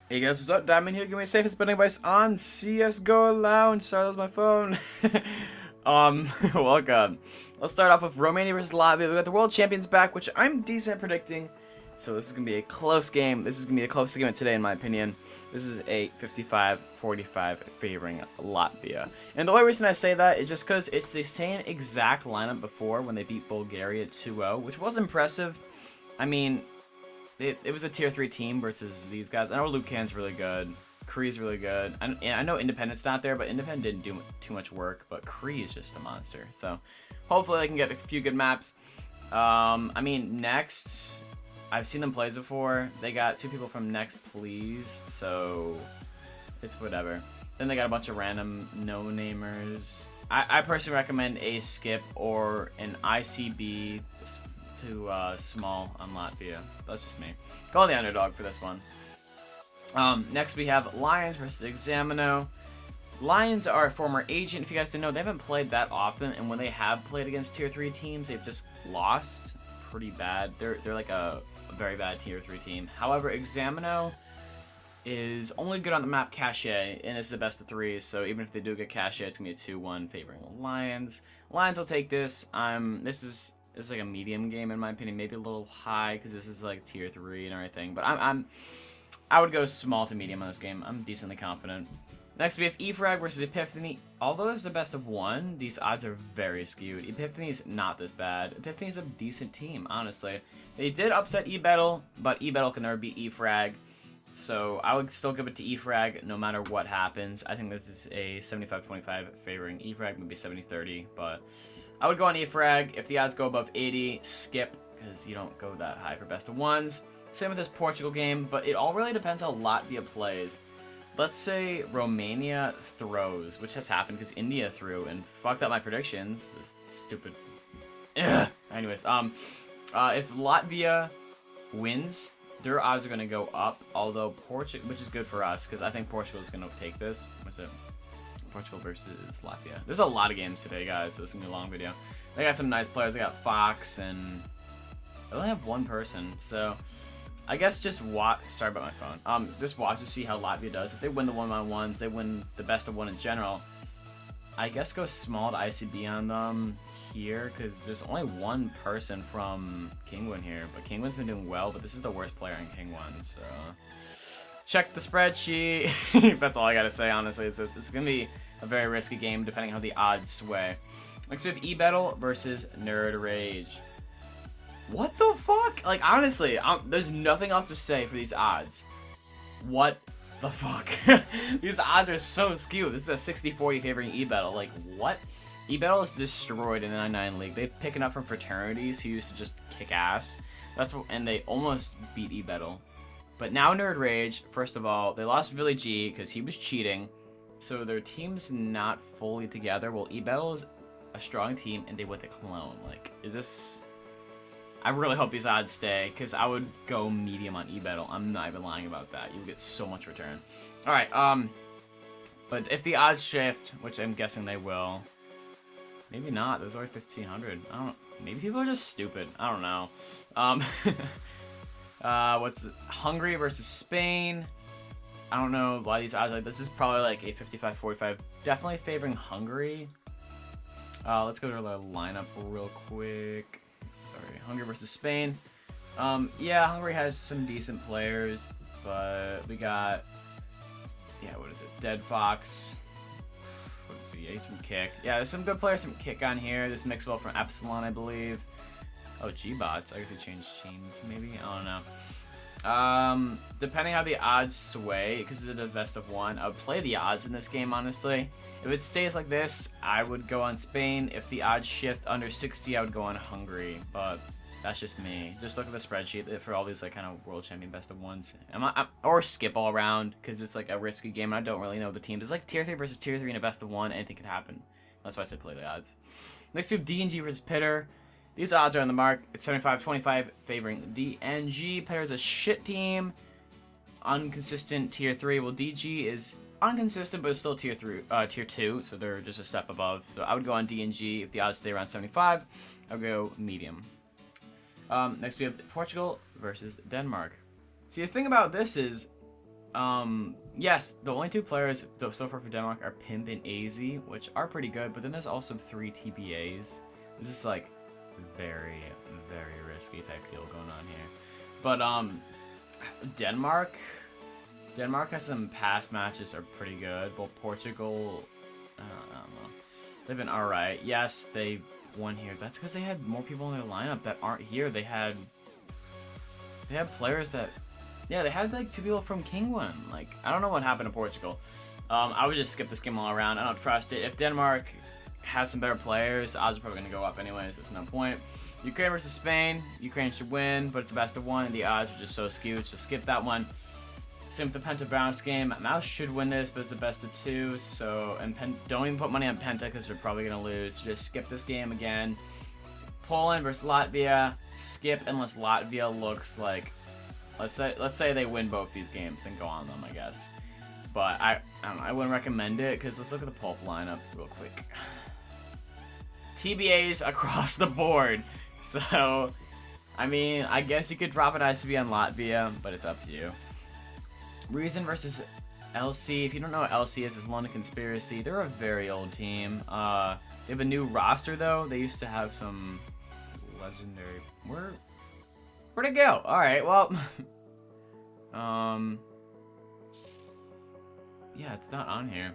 Hey guys, what's up? Diamond here, give me a safest betting advice on CSGO Lounge. Sorry, that was my phone. Welcome. Let's start off with Romania versus Latvia. We got the world champions back, which I'm decent at predicting. So this is going to be a close game. This is going to be the closest game of today, in my opinion. This is a 55-45 favoring Latvia. And the only reason I say that is just because it's the same exact lineup before when they beat Bulgaria 2-0, which was impressive. I mean, it was a tier 3 team versus these guys. I know Lucan's really good. Kree's really good. I know Independent's not there, but Independent didn't do too much work. But Kree is just a monster. So hopefully I can get a few good maps. I mean, Next, I've seen them play before. They got 2 people from Next Please, so it's whatever. Then they got a bunch of random no-namers. I personally recommend a skip or an ICB to small on Latvia. That's just me. Go the underdog for this one. Next we have Lions versus Xino. Lions are a former agent. If you guys didn't know, they haven't played that often, and when they have played against tier 3 teams, they've just lost pretty bad. They're like a very bad tier 3 team. However, Xino is only good on the map Cache, and it's the best of 3, so even if they do get Cache, it's gonna be a 2-1 favoring Lions. Lions will take this. This is like a medium game in my opinion, maybe a little high because this is like tier 3 and everything. But I would go small to medium on this game. I'm decently confident. Next we have E-Frag versus Epiphany. Although it's the best of 1, these odds are very skewed. Epiphany's not this bad. Epiphany's a decent team, honestly. They did upset eBettle, but eBettle can never beat E-Frag. So I would still give it to E-Frag no matter what happens. I think this is a 75-25 favoring E-Frag, maybe 70-30, but I would go on E-Frag. If the odds go above 80, skip, because you don't go that high for best of 1s. Same with this Portugal game, but it all really depends how Latvia plays. Let's say Romania throws, which has happened because India threw and fucked up my predictions. This stupid. Ugh. Anyways, if Latvia wins, their odds are going to go up, although Portugal, which is good for us, because I think Portugal is going to take this. What's it? Portugal versus Latvia. There's a lot of games today, guys, so this is going to be a long video. They got some nice players. They got Fox, and I only have one person, so I guess just watch. Sorry about my phone. Just watch to see how Latvia does. If they win the 1-on-1s, they win the best of 1 in general. I guess go small to ICB on them here, because there's only one person from Kingwin here, but Kingwin's been doing well, but this is the worst player in Kingwin, so check the spreadsheet. That's all I gotta say, honestly. It's gonna be a very risky game, depending how the odds sway. Next we have eBettle versus Nerdrage. What the fuck? Like, honestly, there's nothing else to say for these odds. What the fuck? These odds are so skewed. This is a 60-40 favoring eBettle. Like, what? eBettle is destroyed in the 99 League. They've picked up from fraternities who used to just kick ass. And they almost beat eBettle. But now Nerdrage, first of all, they lost Billy G because he was cheating. So their team's not fully together. Well, eBettle is a strong team, and they went to clone. Like, is this... I really hope these odds stay, because I would go medium on eBettle. I'm not even lying about that. You would get so much return. Alright, but if the odds shift, which I'm guessing they will... Maybe not. There's already 1,500. I don't... Maybe people are just stupid. I don't know. What's Hungary versus Spain? I don't know why these odds are like this. Is probably like a 55-45. Definitely favoring Hungary. Let's go to the lineup real quick. Sorry, Hungary versus Spain. Yeah, Hungary has some decent players, but we got, yeah, what is it? Dead Fox. What is he? Yeah, he's from Kick. Yeah, there's some good players from Kick on here. This Mixwell from Epsilon, I believe. Oh, G-Bots. I guess he changed teams, maybe? I don't know. Depending how the odds sway, because it's a best of 1, I would play the odds in this game, honestly. If it stays like this, I would go on Spain. If the odds shift under 60, I would go on Hungary. But that's just me. Just look at the spreadsheet for all these like kind of world champion best of 1s. Or skip all around, because it's like a risky game. And I don't really know the teams. It's like tier 3 versus tier 3 in a best of 1. Anything can happen. That's why I said play the odds. Next we have DNG versus Pitter. These odds are on the mark. It's 75-25 favoring DNG. Pitter's a shit team. Inconsistent tier 3. Well, DG is inconsistent, but it's still tier 2, so they're just a step above. So I would go on DNG. If the odds stay around 75, I would go medium. Next we have Portugal versus Denmark. See, the thing about this is Yes, the only 2 players so far for Denmark are Pimp and AZ, which are pretty good, but then there's also 3 TBAs. This is like very, very risky type deal going on here. But Denmark has some past matches are pretty good. Well, Portugal, I don't know, they've been all right. Yes, they won here. That's because they had more people in their lineup that aren't here. They had players that, yeah, they had like 2 people from Kingwon. Like, I don't know what happened to Portugal. I would just skip this game all around. I don't trust it. If Denmark has some better players, odds are probably going to go up anyways. There's no point. Ukraine versus Spain. Ukraine should win, but it's a best of 1, and the odds are just so skewed, so skip that one. Same with the Penta Bounce game. Mouz should win this, but it's a best of 2, so, and don't even put money on Penta because they're probably going to lose. So just skip this game again. Poland versus Latvia. Skip unless Latvia looks like, let's say they win both these games, then go on them, I guess. But I don't know, I wouldn't recommend it because let's look at the Pulp lineup real quick. TBAs across the board. So, I mean, I guess you could drop an ICB on Latvia, but it's up to you. Reason versus LC. If you don't know what LC is, it's London Conspiracy. They're a very old team. They have a new roster, though. They used to have some legendary... Where'd it go? Alright, well... yeah, it's not on here.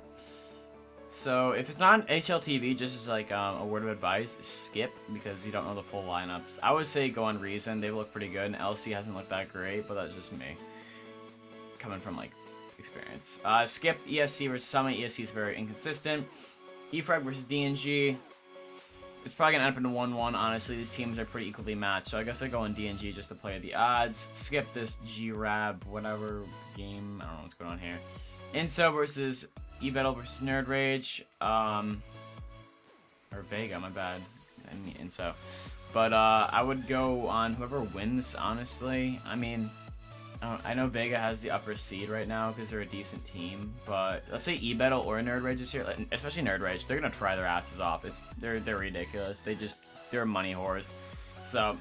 So, if it's not on HLTV, just as like a word of advice, skip, because you don't know the full lineups. I would say go on Reason. They look pretty good, and LC hasn't looked that great, but that's just me. Coming from, like, experience. Skip ESC versus Summa. ESC is very inconsistent. E-Frag versus DNG. It's probably going to end up in 1-1, honestly. These teams are pretty equally matched, so I guess I go on DNG just to play the odds. Skip this GGRabb, whatever game. I don't know what's going on here. Enso versus eBettle versus Nerdrage. Or Vega, my bad. I mean Enso. But I would go on whoever wins, honestly. I mean... I know Vega has the upper seed right now because they're a decent team, but let's say eBettle or Nerdrage is here, especially Nerdrage, they're gonna try their asses off. They're ridiculous. They're money whores. So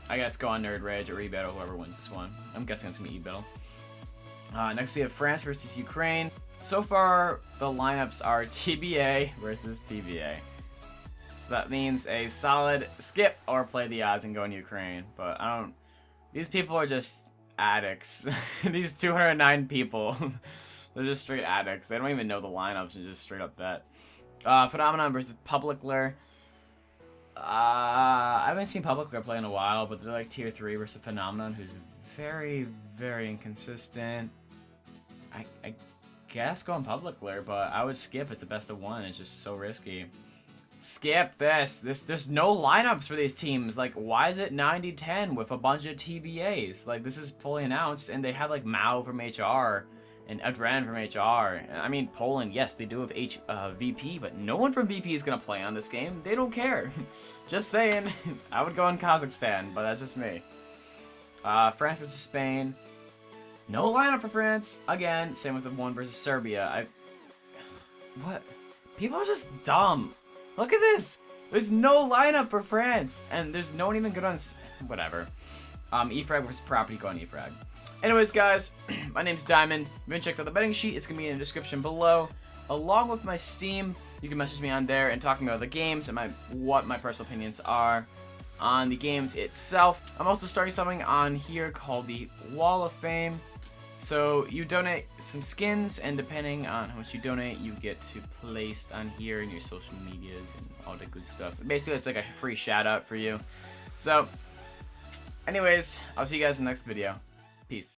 I guess go on Nerdrage or eBettle, whoever wins this one. I'm guessing it's gonna be eBettle. Next we have France versus Ukraine. So far the lineups are TBA versus TBA. So that means a solid skip or play the odds and go in Ukraine. But these people are just addicts. These 209 people, they're just straight addicts. They don't even know the lineups and just straight up bet. Phenomenon versus Publiclir. I haven't seen Publiclir play in a while, but they're like tier 3 versus Phenomenon, who's very, very inconsistent. I guess go on Publiclir, but I would skip. It's a best of 1. It's just so risky. Skip this. There's no lineups for these teams. Like, why is it 90-10 with a bunch of TBAs? Like, this is fully announced, and they have, like, Mao from HR and Adren from HR. I mean, Poland, yes, they do have VP, but no one from VP is going to play on this game. They don't care. Just saying. I would go in Kazakhstan, but that's just me. France versus Spain. No lineup for France. Again, same with the 1 versus Serbia. What? People are just dumb. Look at this! There's no lineup for France! And there's no one even good on... Whatever. E-Frag versus Property, go on E-Frag. Anyways, guys, my name's Diamond. If you haven't checked out the betting sheet, it's going to be in the description below. Along with my Steam, you can message me on there and talk about the games and what my personal opinions are on the games itself. I'm also starting something on here called the Wall of Fame. So you donate some skins, and depending on how much you donate, you get to placed on here in your social medias and all the good stuff. Basically, it's like a free shout out for you. So, anyways, I'll see you guys in the next video. Peace.